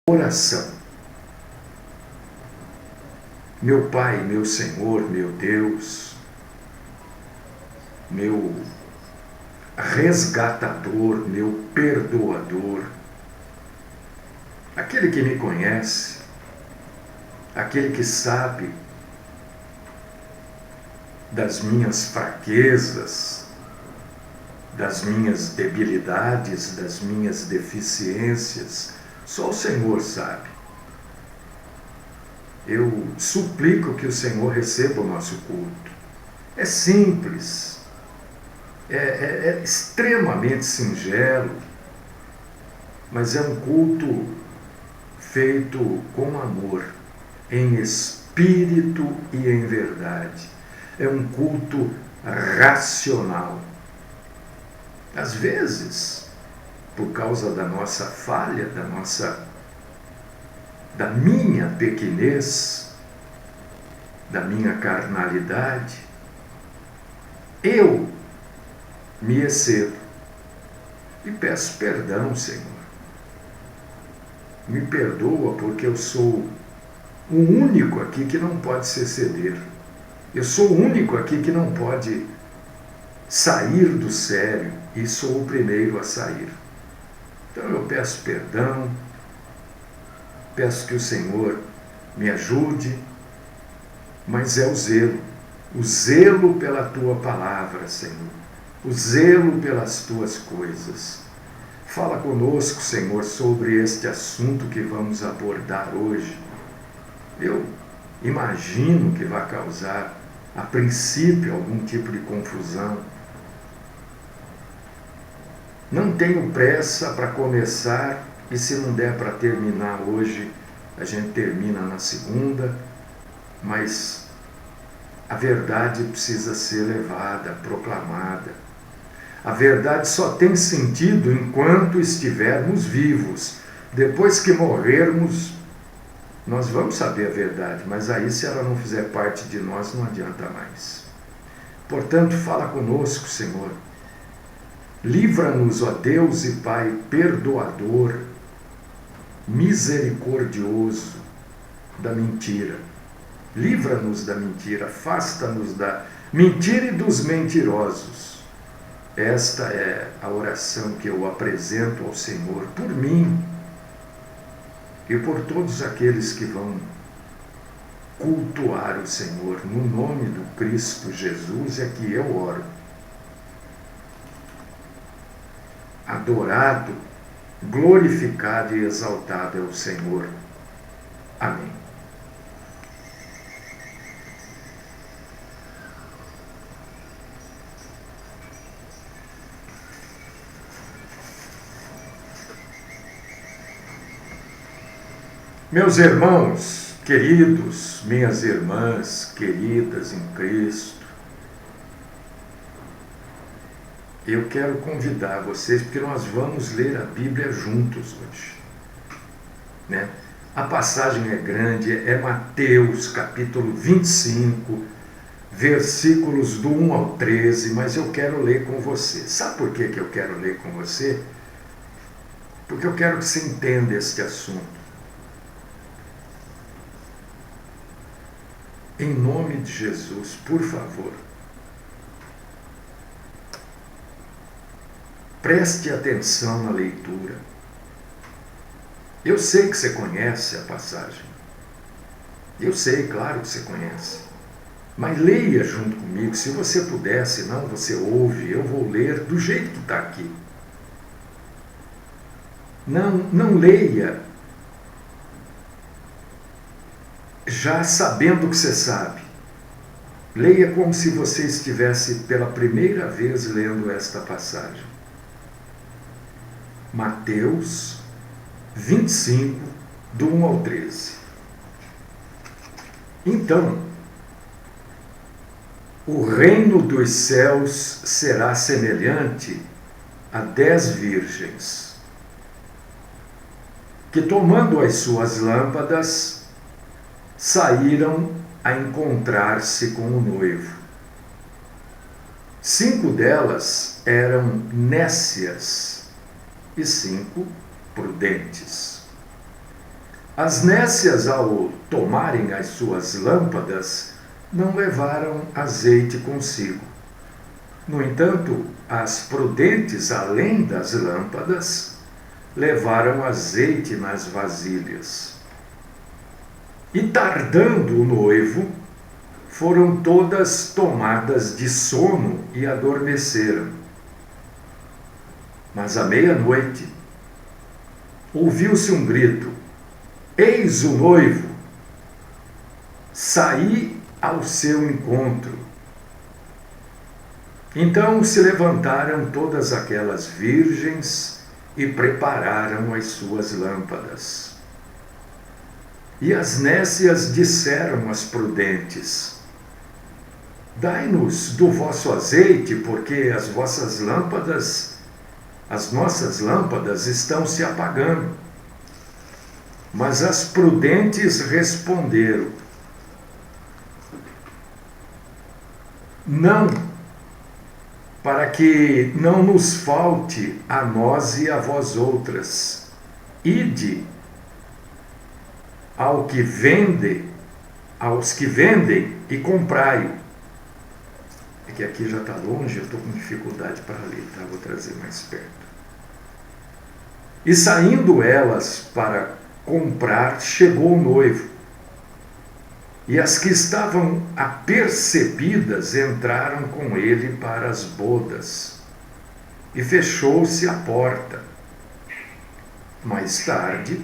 Oração. Meu Pai, meu Senhor, meu Deus, meu resgatador, meu perdoador, aquele que me conhece, aquele que sabe das minhas fraquezas, das minhas debilidades, das minhas deficiências, só o Senhor sabe. Eu suplico que o Senhor receba o nosso culto. É simples, é extremamente singelo, mas é um culto feito com amor, em espírito e em verdade. É um culto racional. Às vezes, por causa da nossa falha, da minha pequenez, da minha carnalidade, eu me excebo e peço perdão, Senhor. Me perdoa porque eu sou o único aqui que não pode se exceder. Eu sou o único aqui que não pode sair do sério e sou o primeiro a sair. Então eu peço perdão, peço que o Senhor me ajude, mas é o zelo pela Tua palavra, Senhor, o zelo pelas Tuas coisas. Fala conosco, Senhor, sobre este assunto que vamos abordar hoje. Eu imagino que vai causar, a princípio, algum tipo de confusão. Não tenho pressa para começar, e se não der para terminar hoje, a gente termina na segunda, mas a verdade precisa ser levada, proclamada. A verdade só tem sentido enquanto estivermos vivos. Depois que morrermos, nós vamos saber a verdade, mas aí, se ela não fizer parte de nós, não adianta mais. Portanto, fala conosco, Senhor. Livra-nos, ó Deus e Pai perdoador, misericordioso, da mentira. Livra-nos da mentira, afasta-nos da mentira e dos mentirosos. Esta é a oração que eu apresento ao Senhor por mim e por todos aqueles que vão cultuar o Senhor. No nome do Cristo Jesus é que eu oro. Adorado, glorificado e exaltado é o Senhor. Amém. Meus irmãos queridos, minhas irmãs queridas em Cristo, eu quero convidar vocês, porque nós vamos ler a Bíblia juntos hoje, né? A passagem é grande, é Mateus capítulo 25, versículos do 1 ao 13, mas eu quero ler com você. Sabe por que eu quero ler com você? Porque eu quero que você entenda este assunto. Em nome de Jesus, por favor, preste atenção na leitura. Eu sei que você conhece a passagem. Eu sei, claro que você conhece. Mas leia junto comigo, se você puder, senão você ouve, eu vou ler do jeito que está aqui. Não leia já sabendo o que você sabe. Leia como se você estivesse pela primeira vez lendo esta passagem. Mateus 25, do 1 ao 13. Então, o reino dos céus será semelhante a 10 virgens, que, tomando as suas lâmpadas, saíram a encontrar-se com o noivo. 5 delas eram nécias e 5 prudentes. As nécias, ao tomarem as suas lâmpadas, não levaram azeite consigo. No entanto, as prudentes, além das lâmpadas, levaram azeite nas vasilhas. E tardando o noivo, foram todas tomadas de sono e adormeceram. Mas à meia-noite, ouviu-se um grito: eis o noivo, saí ao seu encontro. Então se levantaram todas aquelas virgens e prepararam as suas lâmpadas. E as nécias disseram às prudentes: dai-nos do vosso azeite, porque as nossas lâmpadas estão se apagando. Mas as prudentes responderam: não, para que não nos falte a nós e a vós outras. Ide aos que vendem e comprai-o. É que aqui já está longe, eu estou com dificuldade para ler, tá? Vou trazer mais perto. E saindo elas para comprar, chegou o noivo. E as que estavam apercebidas entraram com ele para as bodas. E fechou-se a porta. Mais tarde,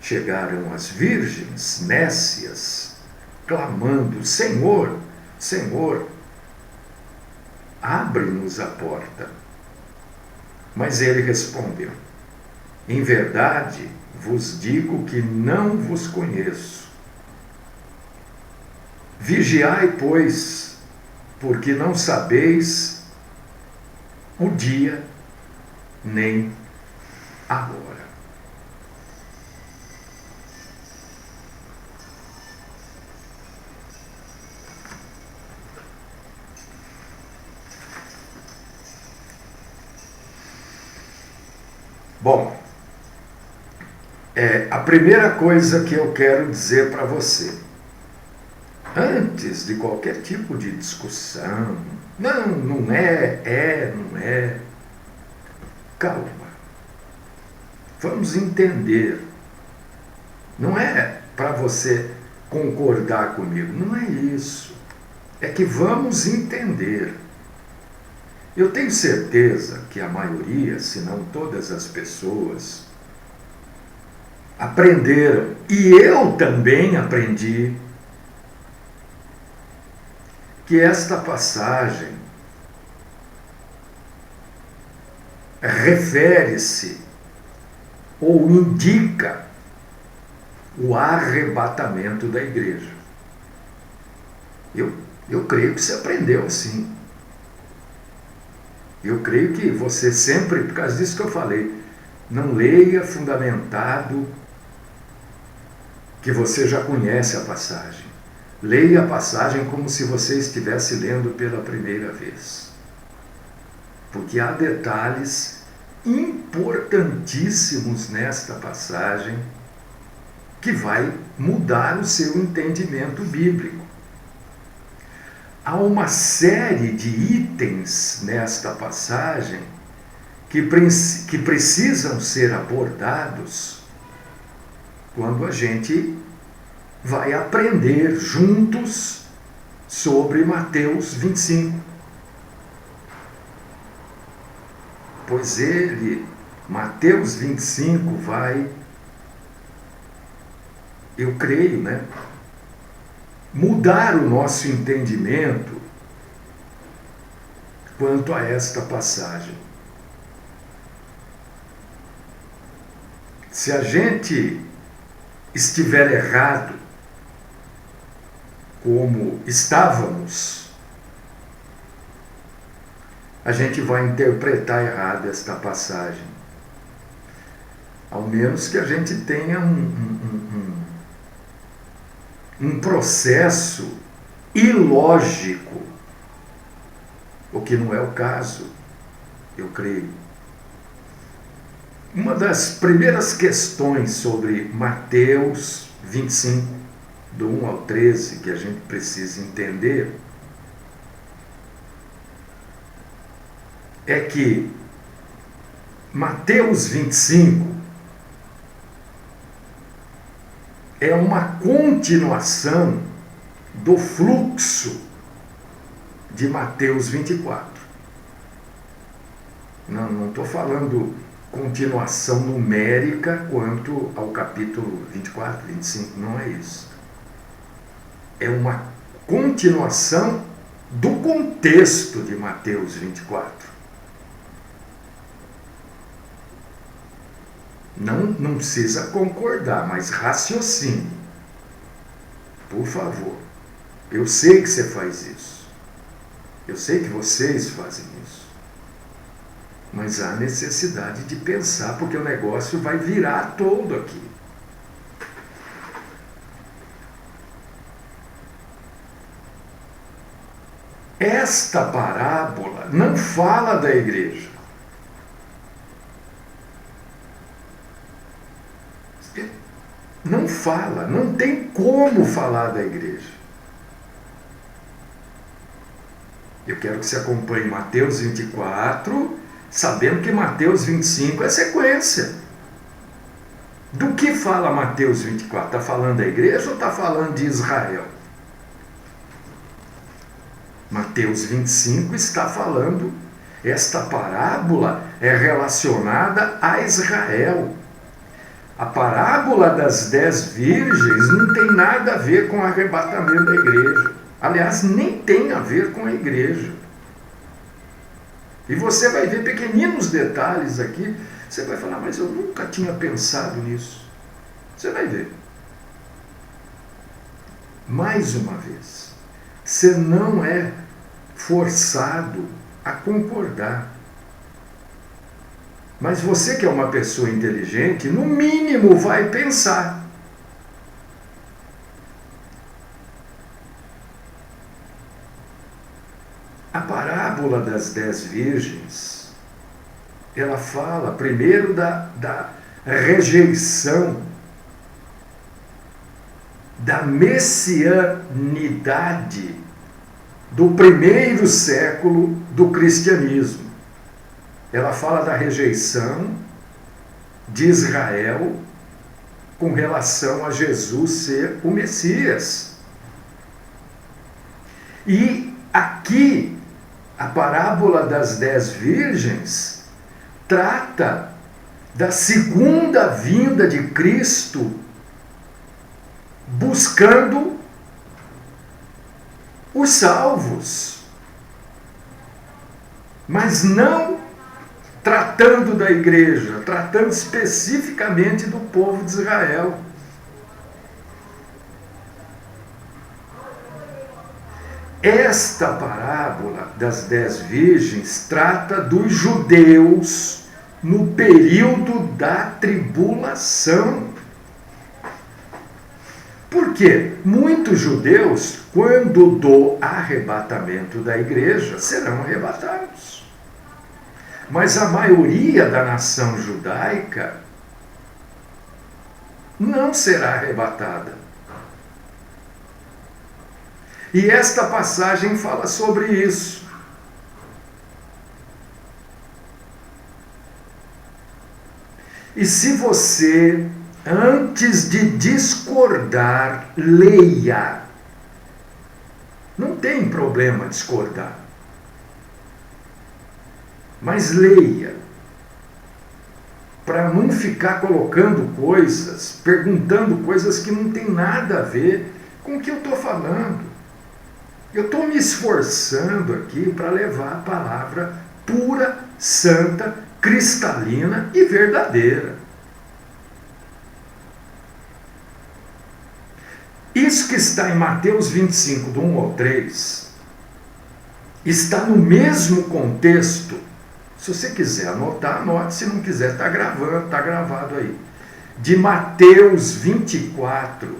chegaram as virgens nécias, clamando: Senhor, Senhor, abre-nos a porta. Mas ele respondeu: em verdade vos digo que não vos conheço. Vigiai, pois, porque não sabeis o dia nem a hora. Bom, a primeira coisa que eu quero dizer para você, antes de qualquer tipo de discussão, não é, calma, vamos entender, não é para você concordar comigo, não é isso, é que vamos entender. Eu tenho certeza que a maioria, se não todas as pessoas, aprenderam, e eu também aprendi, que esta passagem refere-se ou indica o arrebatamento da igreja. Eu creio que você aprendeu assim. Eu creio que você sempre, por causa disso que eu falei, não leia fundamentado que você já conhece a passagem. Leia a passagem como se você estivesse lendo pela primeira vez. Porque há detalhes importantíssimos nesta passagem que vai mudar o seu entendimento bíblico. Há uma série de itens nesta passagem que precisam ser abordados quando a gente vai aprender juntos sobre Mateus 25. Pois Mateus 25 vai, eu creio, mudar o nosso entendimento quanto a esta passagem. Se a gente estiver errado, como estávamos, a gente vai interpretar errado esta passagem. Ao menos que a gente tenha um processo ilógico, o que não é o caso, eu creio. Uma das primeiras questões sobre Mateus 25, do 1 ao 13, que a gente precisa entender, é que Mateus 25 é uma continuação do fluxo de Mateus 24. Não estou falando continuação numérica quanto ao capítulo 24, 25, não é isso. É uma continuação do contexto de Mateus 24. Não precisa concordar, mas raciocine. Por favor. Eu sei que você faz isso. Eu sei que vocês fazem isso. Mas há necessidade de pensar, porque o negócio vai virar todo aqui. Esta parábola não fala da igreja. Não fala, não tem como falar da igreja. Eu quero que você acompanhe Mateus 24, sabendo que Mateus 25 é sequência. Do que fala Mateus 24? Está falando da igreja ou está falando de Israel? Mateus 25 está falando, esta parábola é relacionada a Israel. A parábola das 10 virgens não tem nada a ver com o arrebatamento da igreja. Aliás, nem tem a ver com a igreja. E você vai ver pequeninos detalhes aqui. Você vai falar, mas eu nunca tinha pensado nisso. Você vai ver. Mais uma vez, você não é forçado a concordar. Mas você que é uma pessoa inteligente, no mínimo vai pensar. A parábola das 10 virgens, ela fala primeiro da rejeição, da messianidade do primeiro século do cristianismo. Ela fala da rejeição de Israel com relação a Jesus ser o Messias. E aqui, a parábola das 10 virgens trata da segunda vinda de Cristo, buscando os salvos, mas não tratando da igreja, tratando especificamente do povo de Israel. Esta parábola das 10 virgens trata dos judeus no período da tribulação. Por quê? Muitos judeus, quando do arrebatamento da igreja, serão arrebatados. Mas a maioria da nação judaica não será arrebatada. E esta passagem fala sobre isso. E se você, antes de discordar, leia. Não tem problema discordar. Mas leia. Para não ficar colocando coisas, perguntando coisas que não tem nada a ver com o que eu estou falando. Eu estou me esforçando aqui para levar a palavra pura, santa, cristalina e verdadeira. Isso que está em Mateus 25, do 1 ao 3, está no mesmo contexto. Se você quiser anotar, anote. Se não quiser, está gravado aí. De Mateus 24,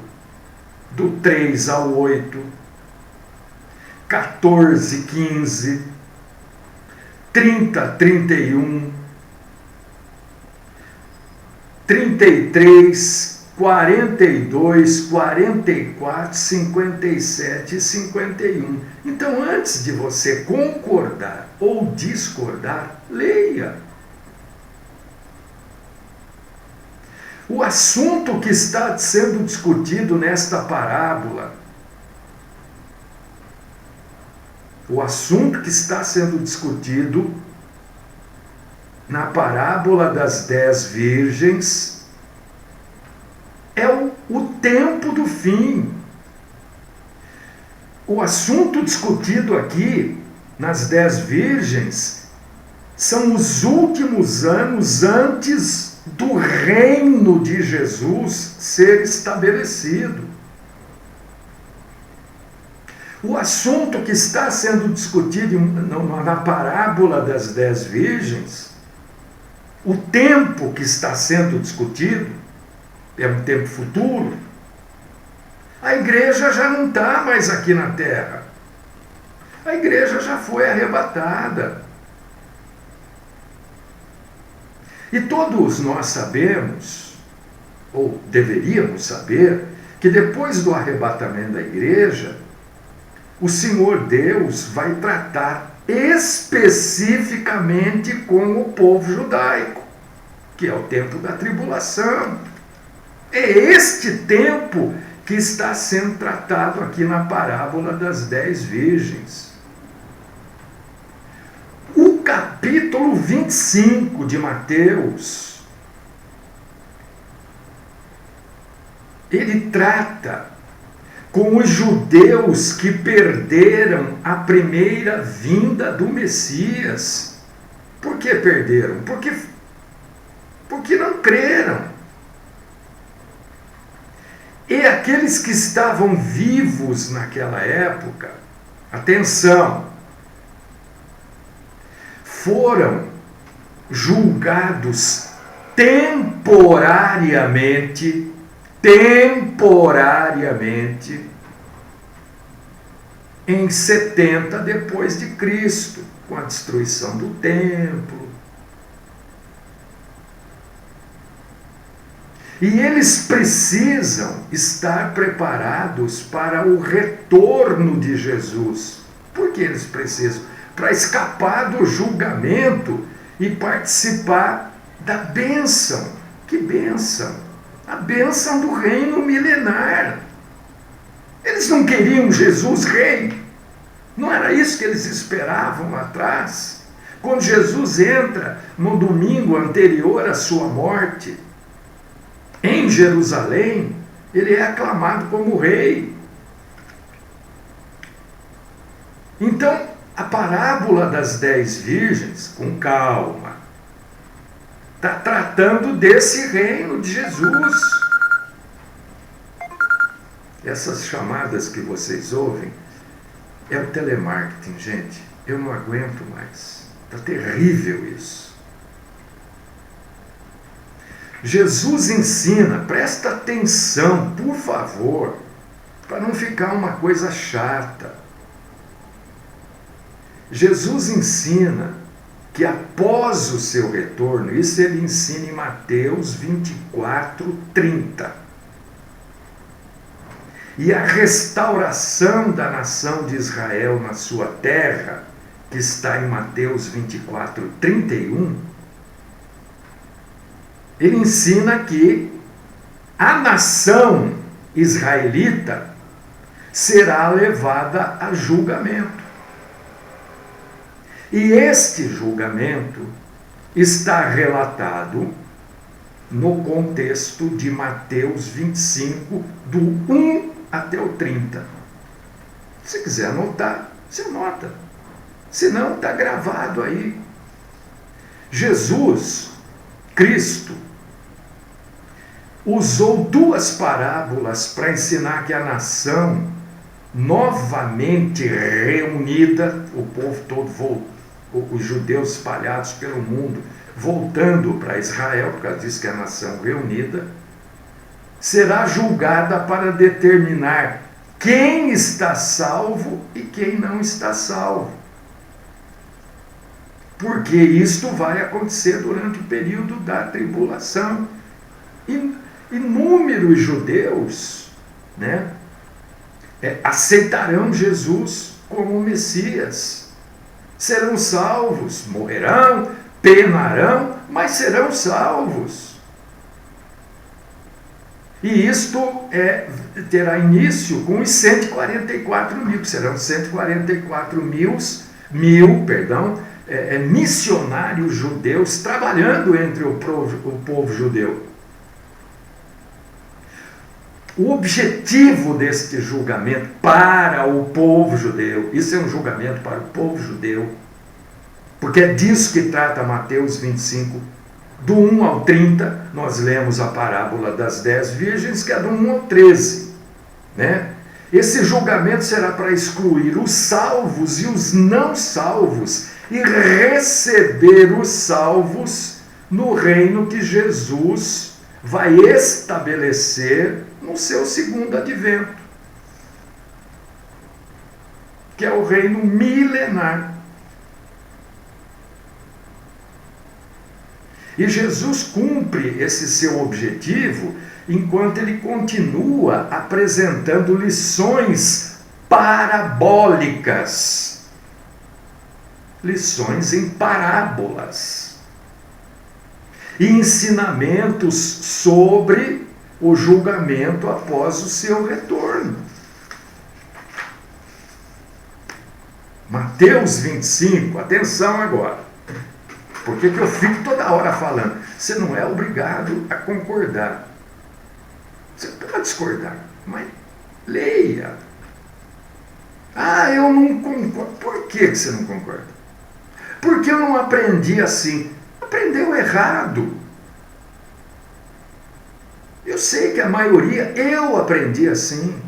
do 3 ao 8, 14, 15, 30, 31, 33, 42, 44, 57 e 51. Então, antes de você concordar ou discordar, leia. O assunto que está sendo discutido nesta parábola, o assunto que está sendo discutido na parábola das 10 virgens é o tempo do fim. O assunto discutido aqui nas 10 virgens são os últimos anos antes do reino de Jesus ser estabelecido. O assunto que está sendo discutido na parábola das 10 virgens, o tempo que está sendo discutido, é um tempo futuro. A igreja já não está mais aqui na terra. A igreja já foi arrebatada. E todos nós sabemos, ou deveríamos saber, que depois do arrebatamento da igreja, o Senhor Deus vai tratar especificamente com o povo judaico, que é o tempo da tribulação. É este tempo que está sendo tratado aqui na parábola das 10 virgens. O capítulo 25 de Mateus, ele trata com os judeus que perderam a primeira vinda do Messias. Por que perderam? Porque não creram. E aqueles que estavam vivos naquela época, atenção, foram julgados temporariamente, em 70 depois de Cristo, com a destruição do templo. E eles precisam estar preparados para o retorno de Jesus. Por que eles precisam? Para escapar do julgamento e participar da bênção. Que bênção? A bênção do reino milenar. Eles não queriam Jesus rei. Não era isso que eles esperavam lá atrás. Quando Jesus entra no domingo anterior à sua morte, em Jerusalém, ele é aclamado como rei. Então, a parábola das 10 virgens, com calma, está tratando desse reino de Jesus. Essas chamadas que vocês ouvem é o telemarketing, gente. Eu não aguento mais. Está terrível isso. Jesus ensina, presta atenção, por favor, para não ficar uma coisa chata. Jesus ensina que após o seu retorno, isso ele ensina em Mateus 24, 30. E a restauração da nação de Israel na sua terra, que está em Mateus 24, 31, ele ensina que a nação israelita será levada a julgamento. E este julgamento está relatado no contexto de Mateus 25, do 1 até o 30. Se quiser anotar, você anota. Se não, está gravado aí. Jesus, Cristo, usou 2 parábolas para ensinar que a nação novamente reunida, o povo todo, os judeus espalhados pelo mundo, voltando para Israel, por causa disso que é a nação reunida, será julgada para determinar quem está salvo e quem não está salvo. Porque isto vai acontecer durante o período da tribulação. inúmeros judeus, né, aceitarão Jesus como Messias. Serão salvos, morrerão, penarão, mas serão salvos. E isto terá início com os 144 mil, que serão 144 mil, missionários judeus trabalhando entre o povo judeu. O objetivo deste julgamento para o povo judeu, isso é um julgamento para o povo judeu, porque é disso que trata Mateus 25, do 1 ao 30, nós lemos a parábola das 10 virgens, que é do 1 ao 13, né? Esse julgamento será para excluir os salvos e os não salvos e receber os salvos no reino que Jesus vai estabelecer no seu segundo advento, que é o reino milenar. E Jesus cumpre esse seu objetivo enquanto ele continua apresentando lições parabólicas, lições em parábolas, e ensinamentos sobre o julgamento após o seu retorno. Mateus 25, atenção agora. Por que eu fico toda hora falando? Você não é obrigado a concordar. Você pode discordar, mas leia. Ah, eu não concordo. Por que você não concorda? Porque eu não aprendi assim. Aprendeu errado. Eu sei que a maioria, eu aprendi assim.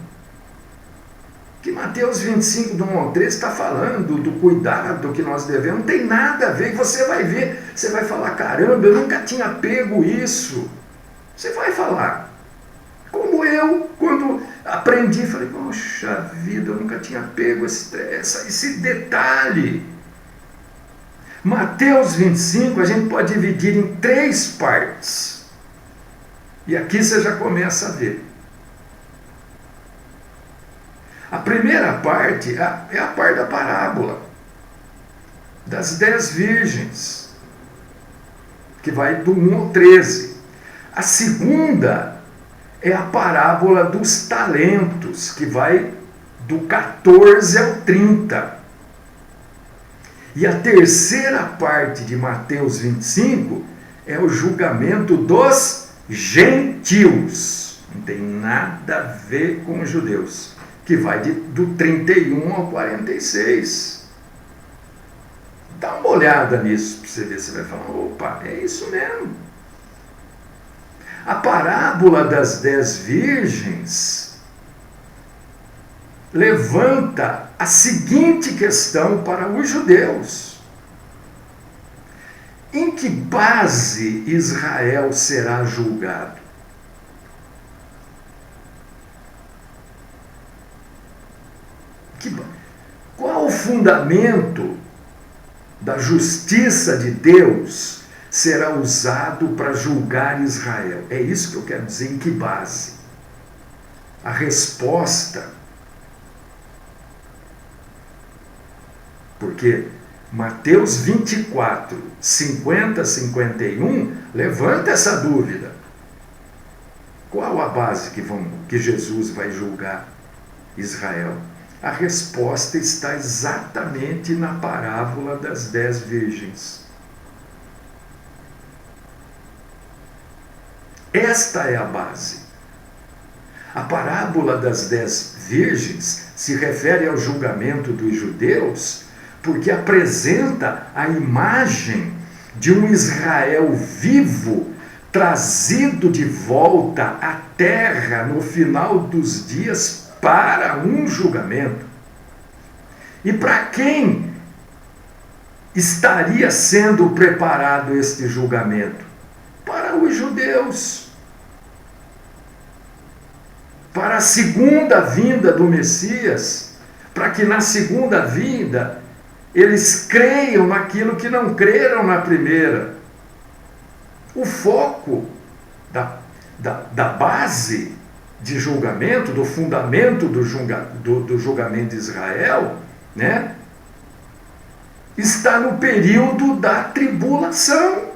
Que Mateus 25, do 1 ao 13, está falando do cuidado que nós devemos. Não tem nada a ver. Você vai ver, você vai falar, caramba, eu nunca tinha pego isso. Você vai falar. Como eu, quando aprendi, falei, poxa vida, eu nunca tinha pego esse detalhe. Mateus 25, a gente pode dividir em 3 partes. E aqui você já começa a ver. A primeira parte é a parte da parábola das 10 virgens, que vai do 1 ao 13. A segunda é a parábola dos talentos, que vai do 14 ao 30. E a terceira parte de Mateus 25 é o julgamento dos gentios. Não tem nada a ver com os judeus, que vai do 31 ao 46. Dá uma olhada nisso para você ver, você vai falar, opa, é isso mesmo. A parábola das 10 virgens levanta a seguinte questão para os judeus: em que base Israel será julgado? Qual o fundamento da justiça de Deus será usado para julgar Israel? É isso que eu quero dizer, em que base? A resposta, porque Mateus 24, 50, 51, levanta essa dúvida. Qual a base que Jesus vai julgar Israel? A resposta está exatamente na parábola das 10 virgens. Esta é a base. A parábola das 10 virgens se refere ao julgamento dos judeus porque apresenta a imagem de um Israel vivo trazido de volta à terra no final dos dias para um julgamento. E para quem estaria sendo preparado este julgamento? Para os judeus. Para a segunda vinda do Messias, para que na segunda vinda eles creiam naquilo que não creram na primeira. O foco da base de julgamento, do fundamento do julgamento de Israel, né, está no período da tribulação.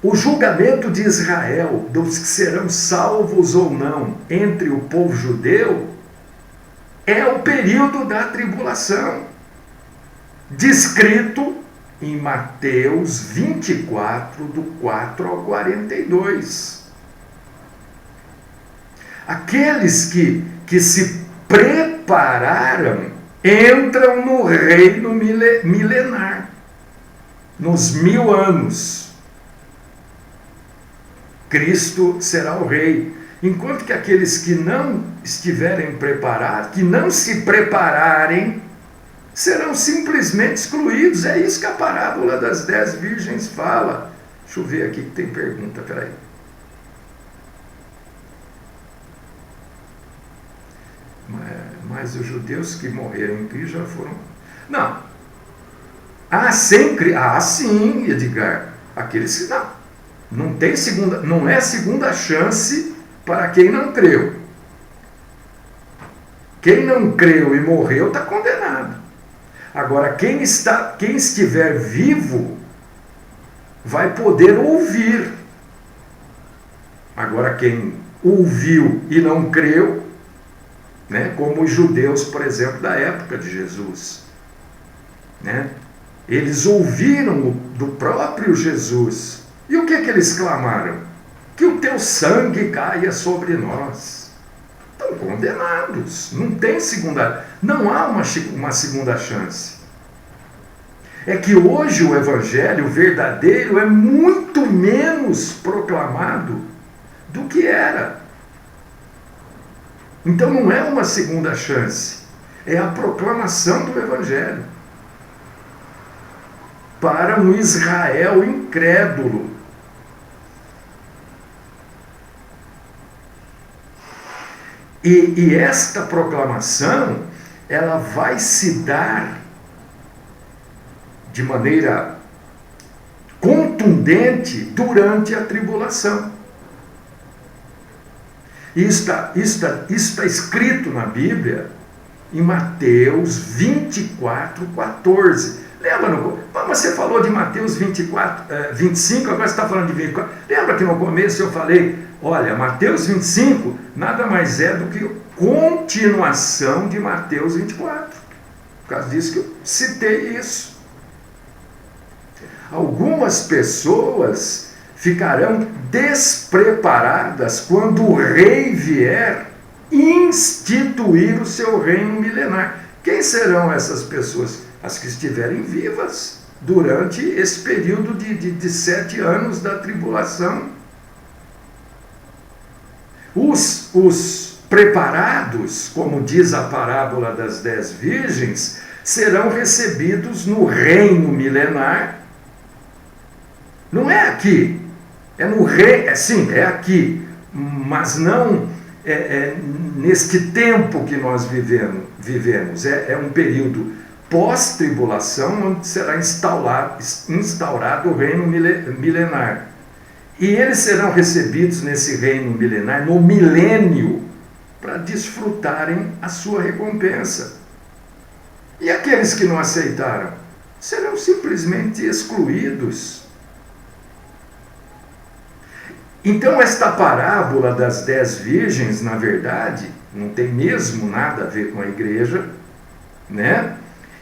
O julgamento de Israel, dos que serão salvos ou não entre o povo judeu, é o período da tribulação, descrito em Mateus 24, do 4 ao 42. Aqueles que se prepararam entram no reino milenar, nos 1000 anos. Cristo será o rei, enquanto que aqueles que não estiverem preparados, que não se prepararem, serão simplesmente excluídos. É isso que a parábola das 10 virgens fala. Deixa eu ver aqui que tem pergunta, peraí. Mas os judeus que morreram em Cristo já foram... Não. Sim, Edgar. Aqueles que não. Não é segunda chance para quem não creu. Quem não creu e morreu está condenado. Agora, quem estiver vivo vai poder ouvir. Agora, quem ouviu e não creu, né, como os judeus, por exemplo, da época de Jesus, né, eles ouviram do próprio Jesus. E o que eles clamaram? Que o teu sangue caia sobre nós. Estão condenados. Não há uma segunda chance. É que hoje o evangelho verdadeiro é muito menos proclamado do que era. Então não é uma segunda chance. É a proclamação do evangelho para um Israel incrédulo. E esta proclamação, ela vai se dar de maneira contundente durante a tribulação. Isso está escrito na Bíblia em Mateus 24, 14. Lembra, você falou de Mateus 25, agora você está falando de 24. Lembra que no começo eu falei, olha, Mateus 25 nada mais é do que continuação de Mateus 24. Por causa disso que eu citei isso. Algumas pessoas ficarão despreparadas quando o rei vier instituir o seu reino milenar. Quem serão essas pessoas? As que estiverem vivas durante esse período de 7 anos da tribulação. Os preparados, como diz a parábola das 10 virgens, serão recebidos no reino milenar. Não é aqui, é no reino, sim, é aqui, mas não neste tempo que nós vivemos. É um período pós-tribulação, onde será instaurado o reino milenar. E eles serão recebidos nesse reino milenar, no milênio, para desfrutarem a sua recompensa. E aqueles que não aceitaram serão simplesmente excluídos. Então, esta parábola das 10 virgens, na verdade, não tem mesmo nada a ver com a igreja, né?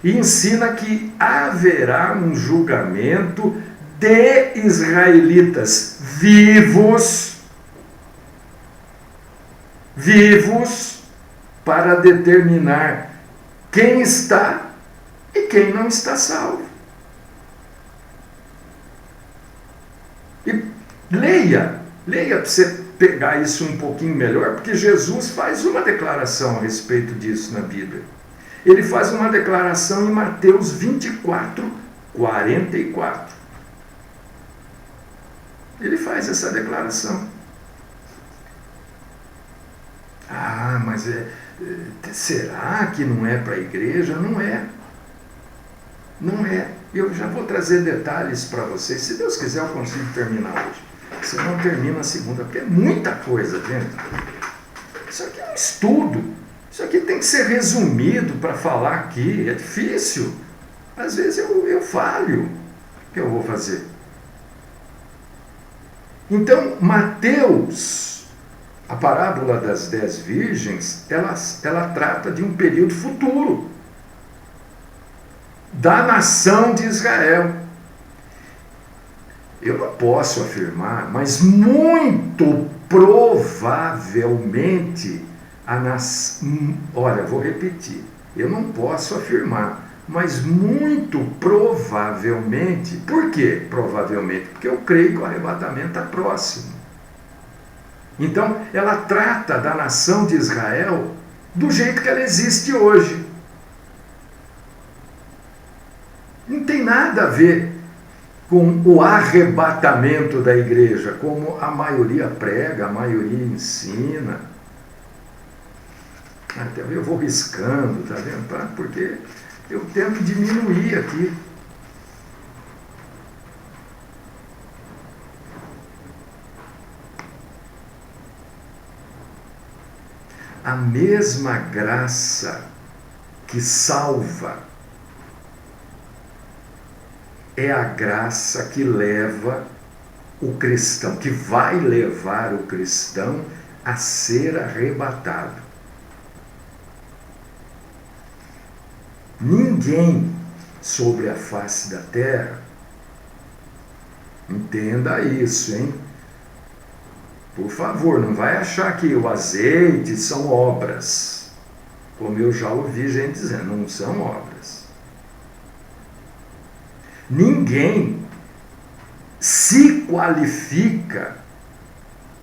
E ensina que haverá um julgamento de israelitas vivos para determinar quem está e quem não está salvo. E leia para você pegar isso um pouquinho melhor, porque Jesus faz uma declaração a respeito disso na Bíblia. Ele faz uma declaração em Mateus 24, 44. Ele faz essa declaração. Mas será que não é para a igreja? Não é. Não é. Eu já vou trazer detalhes para vocês. Se Deus quiser, eu consigo terminar hoje. Você não termina a segunda, porque é muita coisa dentro. Isso aqui é um estudo. Isso aqui tem que ser resumido para falar aqui. É difícil. Às vezes eu falho. O que eu vou fazer? Então, Mateus, a parábola das 10 virgens, ela trata de um período futuro da nação de Israel. Eu não posso afirmar, mas muito provavelmente a nação... Olha, vou repetir. Eu não posso afirmar, mas muito provavelmente... Por quê? Provavelmente, porque eu creio que o arrebatamento está próximo. Então, ela trata da nação de Israel do jeito que ela existe hoje. Não tem nada a ver com o arrebatamento da igreja, como a maioria prega, a maioria ensina. Até eu vou riscando, tá vendo? Porque eu tento diminuir aqui. A mesma graça que salva é a graça que leva o cristão, que vai levar o cristão a ser arrebatado. Ninguém sobre a face da terra, entenda isso, hein? Por favor, não vai achar que o azeite são obras, como eu já ouvi gente dizendo, não são obras. Ninguém se qualifica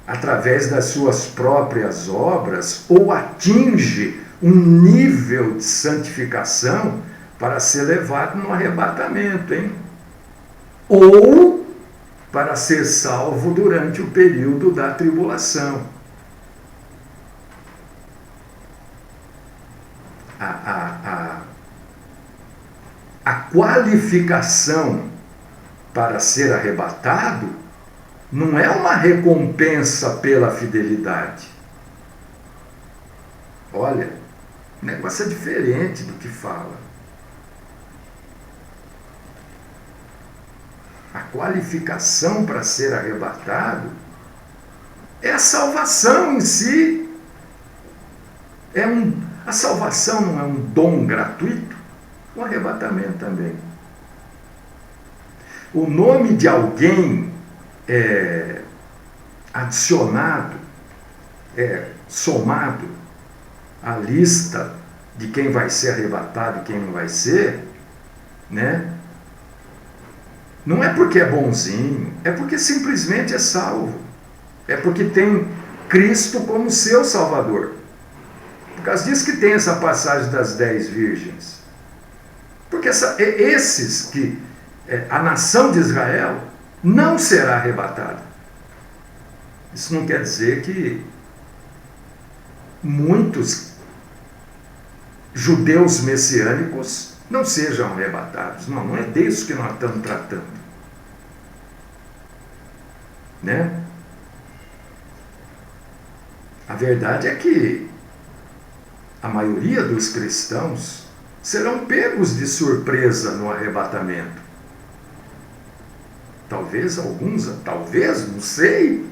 através das suas próprias obras ou atinge um nível de santificação para ser levado no arrebatamento, hein? Ou para ser salvo durante o período da tribulação. A qualificação para ser arrebatado não é uma recompensa pela fidelidade. Olha, o negócio é diferente do que fala. A qualificação para ser arrebatado é a salvação em si. A salvação não é um dom gratuito? O arrebatamento também. O nome de alguém adicionado, somado à lista de quem vai ser arrebatado e quem não vai ser, né? Não é porque é bonzinho, é porque simplesmente é salvo. É porque tem Cristo como seu Salvador. Por causa disso que tem essa passagem das 10 virgens. Porque a nação de Israel não será arrebatada. Isso não quer dizer que muitos judeus messiânicos não sejam arrebatados. Não é disso que nós estamos tratando. Né? A verdade é que a maioria dos cristãos serão pegos de surpresa no arrebatamento. Talvez alguns, não sei,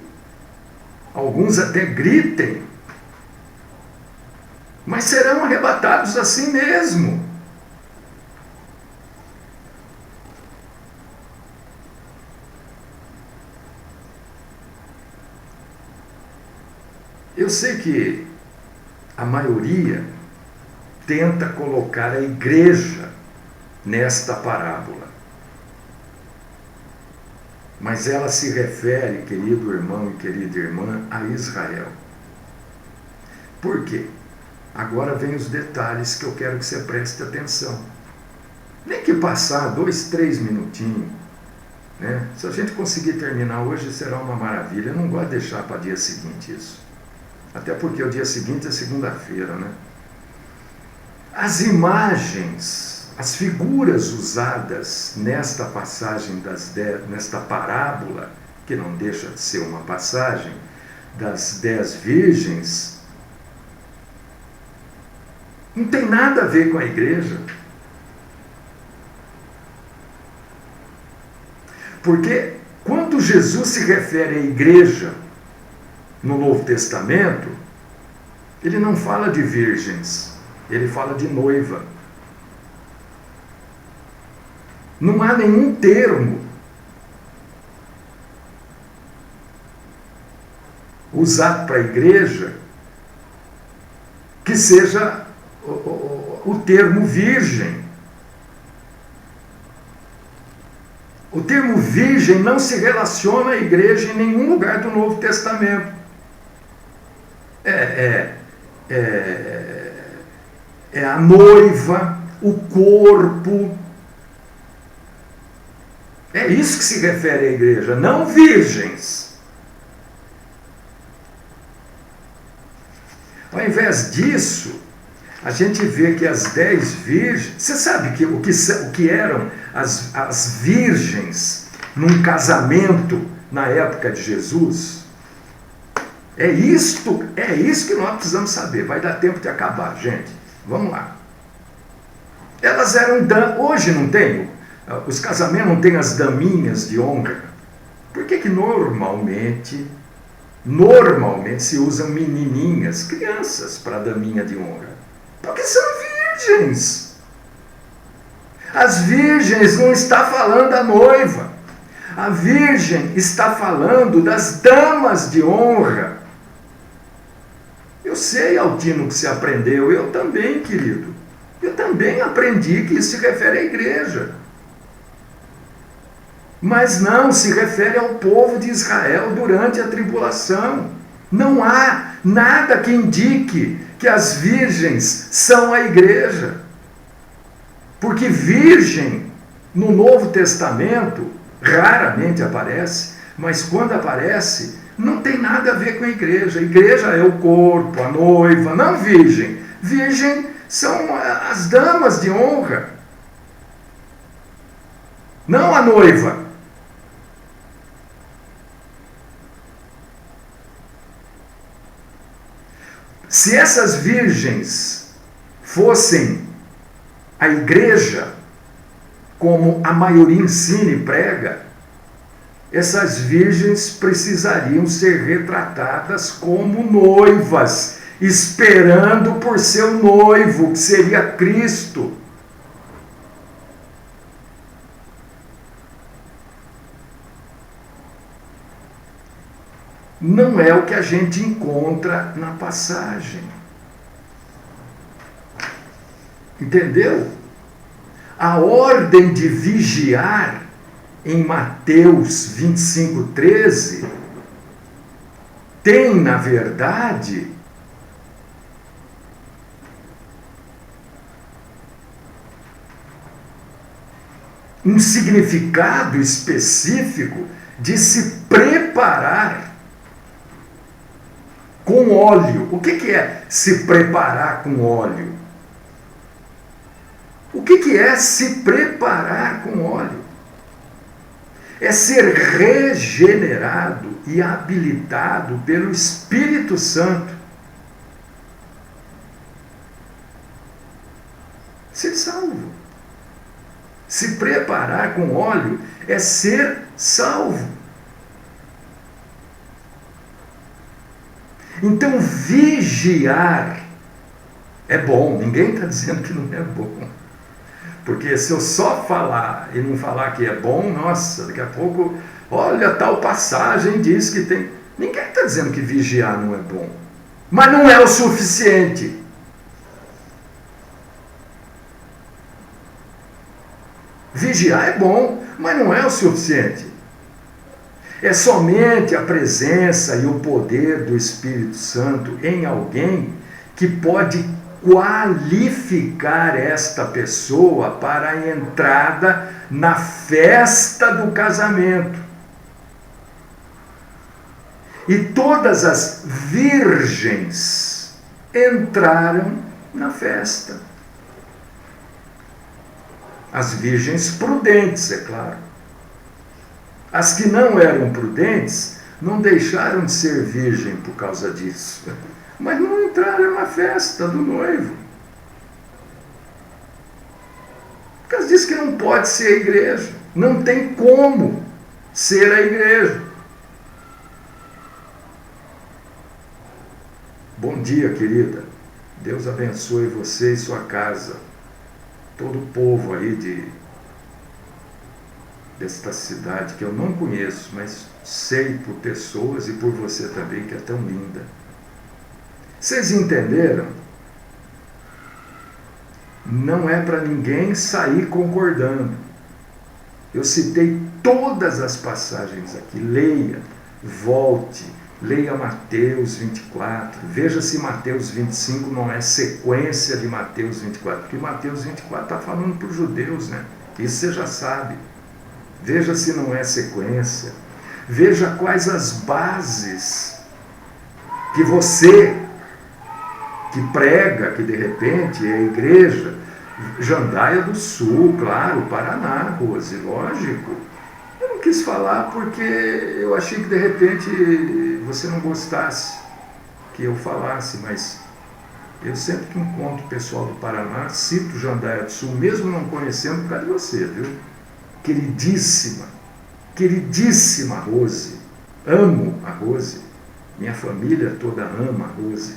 alguns até gritem, mas serão arrebatados assim mesmo. Eu sei que a maioria tenta colocar a igreja nesta parábola. Mas ela se refere, querido irmão e querida irmã, a Israel. Por quê? Agora vem os detalhes que eu quero que você preste atenção. Nem que passar 2, 3 minutinhos, né? Se a gente conseguir terminar hoje, será uma maravilha. Eu não gosto de deixar para dia seguinte isso. Até porque o dia seguinte é segunda-feira, né? As imagens, as figuras usadas nesta passagem nesta parábola, que não deixa de ser uma passagem das 10 virgens, não tem nada a ver com a igreja. Porque quando Jesus se refere à igreja no Novo Testamento, ele não fala de virgens, ele fala de noiva. Não há nenhum termo usado para a igreja que seja o termo virgem. O termo virgem não se relaciona à igreja em nenhum lugar do Novo Testamento. É a noiva, o corpo. É isso que se refere à igreja, não virgens. Ao invés disso, a gente vê que as 10 virgens... Você sabe que o que eram as virgens num casamento na época de Jesus? É isso que nós precisamos saber. Vai dar tempo de acabar, gente. Vamos lá. Elas eram... Hoje não tem? Os casamentos não têm as daminhas de honra. Por que normalmente se usam menininhas, crianças, para daminha de honra? Porque são virgens. As virgens não está falando da noiva. A virgem está falando das damas de honra. Eu sei, Altino, que você aprendeu. Eu também, querido. Eu também aprendi que isso se refere à igreja. Mas não, se refere ao povo de Israel durante a tribulação. Não há nada que indique que as virgens são a igreja. Porque virgem, no Novo Testamento, raramente aparece, mas quando aparece, não tem nada a ver com a igreja. A igreja é o corpo, a noiva, não virgem. Virgem são as damas de honra, não a noiva. Se essas virgens fossem a igreja, como a maioria ensina e prega, essas virgens precisariam ser retratadas como noivas, esperando por seu noivo, que seria Cristo. Não é o que a gente encontra na passagem. Entendeu? A ordem de vigiar em Mateus 25:13 tem, na verdade, um significado específico de se preparar com óleo. O que é se preparar com óleo? O que é se preparar com óleo? É ser regenerado e habilitado pelo Espírito Santo. Ser salvo. Se preparar com óleo é ser salvo. Então, vigiar é bom. Ninguém está dizendo que não é bom. Porque se eu só falar e não falar que é bom, nossa, daqui a pouco, olha, tal passagem diz que tem... Ninguém está dizendo que vigiar não é bom. Mas não é o suficiente. Vigiar é bom, mas não é o suficiente. É somente a presença e o poder do Espírito Santo em alguém que pode qualificar esta pessoa para a entrada na festa do casamento. E todas as virgens entraram na festa. As virgens prudentes, é claro. As que não eram prudentes não deixaram de ser virgem por causa disso, mas não entraram na festa do noivo. Por causa disso que não pode ser a igreja. Não tem como ser a igreja. Bom dia, querida. Deus abençoe você e sua casa. Todo o povo aí desta cidade que eu não conheço, mas sei por pessoas e por você também, que é tão linda. Vocês entenderam? Não é para ninguém sair concordando. Eu citei todas as passagens aqui. Leia, volte, leia Mateus 24. Veja se Mateus 25 não é sequência de Mateus 24. Porque Mateus 24 está falando para os judeus, né? Isso você já sabe. Veja se não é sequência. Veja quais as bases que você, que prega, que de repente é a igreja, Jandaia do Sul, claro, Paraná, Rose, lógico. Eu não quis falar porque eu achei que de repente você não gostasse que eu falasse, mas eu sempre que encontro o pessoal do Paraná, cito Jandaia do Sul, mesmo não conhecendo, por causa de você, viu? Queridíssima, queridíssima Rose, amo a Rose, minha família toda ama a Rose,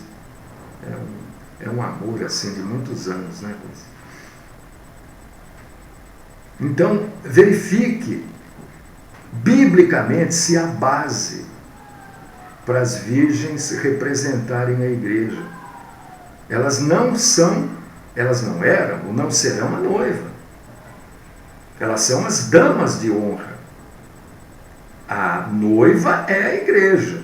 é um amor assim de muitos anos, né, Rose? Então, verifique biblicamente se há base para as virgens representarem a igreja. Elas não são, elas não eram ou não serão a noiva. Elas são as damas de honra. A noiva é a igreja.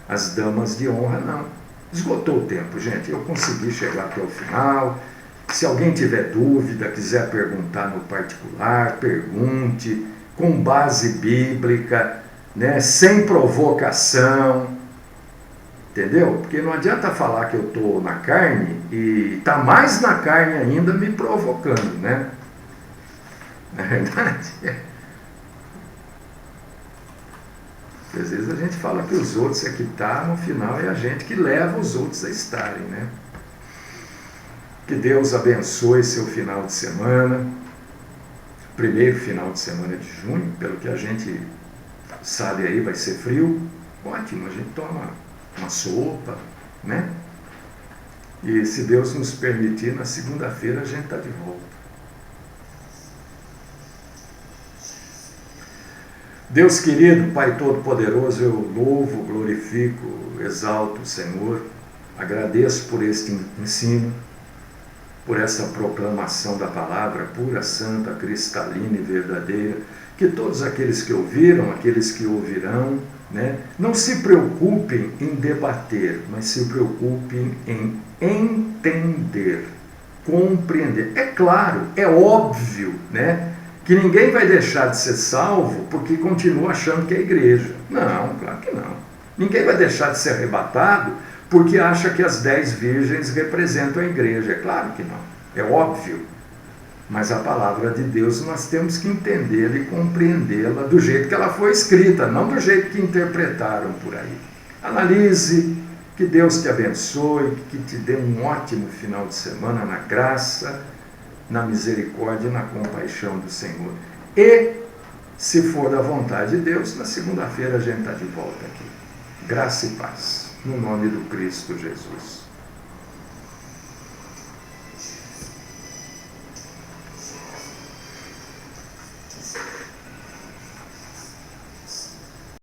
As damas de honra não. Esgotou o tempo, gente. Eu consegui chegar até o final. Se alguém tiver dúvida, quiser perguntar no particular, pergunte, com base bíblica, né? Sem provocação. Entendeu? Porque não adianta falar que eu estou na carne e está mais na carne ainda me provocando, né? Não é verdade? Às vezes a gente fala que os outros é que está, no final é a gente que leva os outros a estarem, né? Que Deus abençoe seu final de semana, primeiro final de semana de junho, pelo que a gente sabe aí, vai ser frio, ótimo, a gente toma uma sopa, né? E se Deus nos permitir, na segunda-feira a gente está de volta. Deus querido, Pai Todo-Poderoso, eu louvo, glorifico, exalto o Senhor, agradeço por este ensino, por essa proclamação da palavra pura, santa, cristalina e verdadeira, que todos aqueles que ouviram, aqueles que ouvirão, né, não se preocupem em debater, mas se preocupem em entender, compreender. É claro, é óbvio, né, que ninguém vai deixar de ser salvo porque continua achando que é igreja. Não, claro que não. Ninguém vai deixar de ser arrebatado porque acha que as 10 virgens representam a igreja. É claro que não. É óbvio. Mas a palavra de Deus nós temos que entendê-la e compreendê-la do jeito que ela foi escrita, não do jeito que interpretaram por aí. Analise, que Deus te abençoe, que te dê um ótimo final de semana na graça, na misericórdia e na compaixão do Senhor. E, se for da vontade de Deus, na segunda-feira a gente está de volta aqui. Graça e paz, no nome do Cristo Jesus.